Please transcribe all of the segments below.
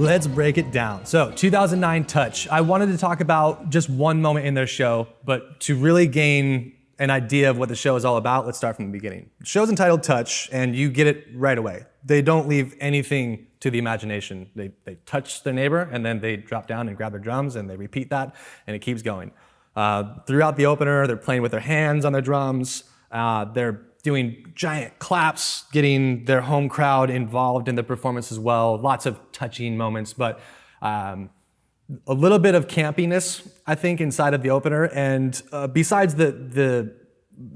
Let's break it down. So 2009 Touch. I wanted to talk about just one moment in their show, but to really gain an idea of what the show is all about, let's start from the beginning. The show's entitled Touch, and you get it right away. They don't leave anything to the imagination. They touch their neighbor, and then they drop down and grab their drums, and they repeat that, and it keeps going. Throughout the opener, they're playing with their hands on their drums. They're doing giant claps, getting their home crowd involved in the performance as well. Lots of touching moments, but a little bit of campiness, I think, inside of the opener. And besides the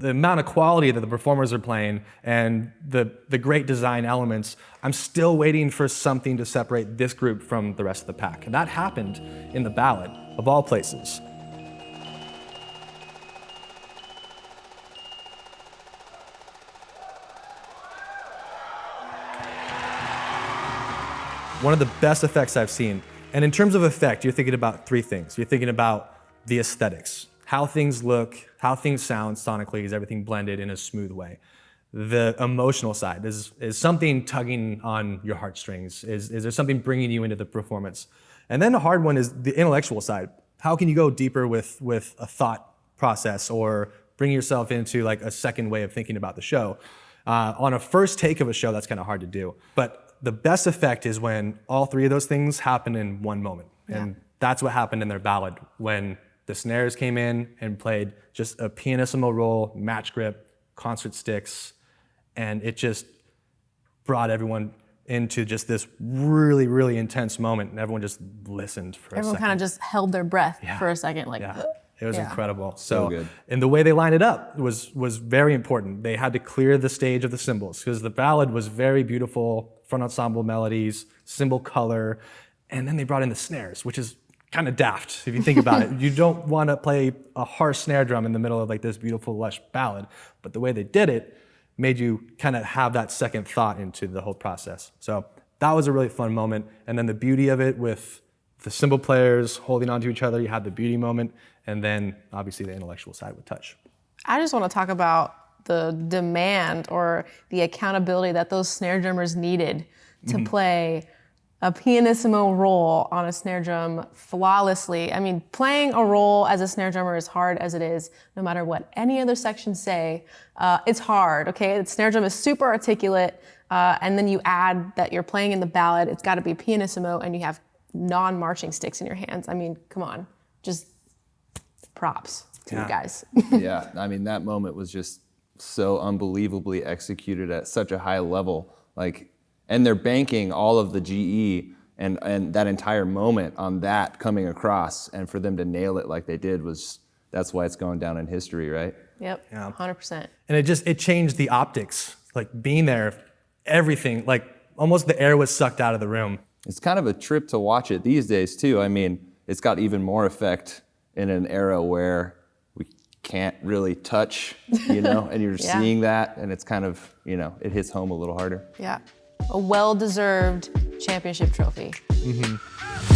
amount of quality that the performers are playing and the great design elements, I'm still waiting for something to separate this group from the rest of the pack. And that happened in the ballad, of all places. One of the best effects I've seen. And in terms of effect, you're thinking about three things. You're thinking about the aesthetics, how things look, how things sound sonically, is everything blended in a smooth way. The emotional side, is something tugging on your heartstrings? Is there something bringing you into the performance? And then the hard one is the intellectual side. How can you go deeper with a thought process or bring yourself into like a second way of thinking about the show? On a first take of a show, that's kind of hard to do. But the best effect is when all three of those things happen in one moment. Yeah. And that's what happened in their ballad when the snares came in and played just a pianissimo roll, match grip, concert sticks, and it just brought everyone into just this really, really intense moment, and everyone just listened for a second. Everyone kind of just held their breath for a second, like. Yeah. It was incredible. So good. And the way they lined it up was very important. They had to clear the stage of the cymbals because the ballad was very beautiful, front ensemble melodies, cymbal color, and then they brought in the snares, which is kind of daft if you think about it. You don't want to play a harsh snare drum in the middle of like this beautiful, lush ballad, but the way they did it made you kind of have that second thought into the whole process. So that was a really fun moment. And then the beauty of it with the cymbal players holding onto each other, you had the beauty moment, and then obviously the intellectual side with Touch. I just want to talk about the demand or the accountability that those snare drummers needed to play a pianissimo roll on a snare drum flawlessly. I mean, playing a roll as a snare drummer is hard as it is, no matter what any other sections say. It's hard, okay? The snare drum is super articulate, and then you add that you're playing in the ballad, it's got to be pianissimo, and you have non-marching sticks in your hands. I mean, come on, just props to you guys. Yeah, I mean, that moment was just so unbelievably executed at such a high level. Like, and they're banking all of the GE and that entire moment on that coming across, and for them to nail it like they did that's why it's going down in history, right? Yep, 100%. And it changed the optics, like being there, everything, like almost the air was sucked out of the room. It's kind of a trip to watch it these days too. I mean, it's got even more effect in an era where we can't really touch, and you're seeing that, and it's kind of, it hits home a little harder. Yeah, a well-deserved championship trophy. Mm-hmm.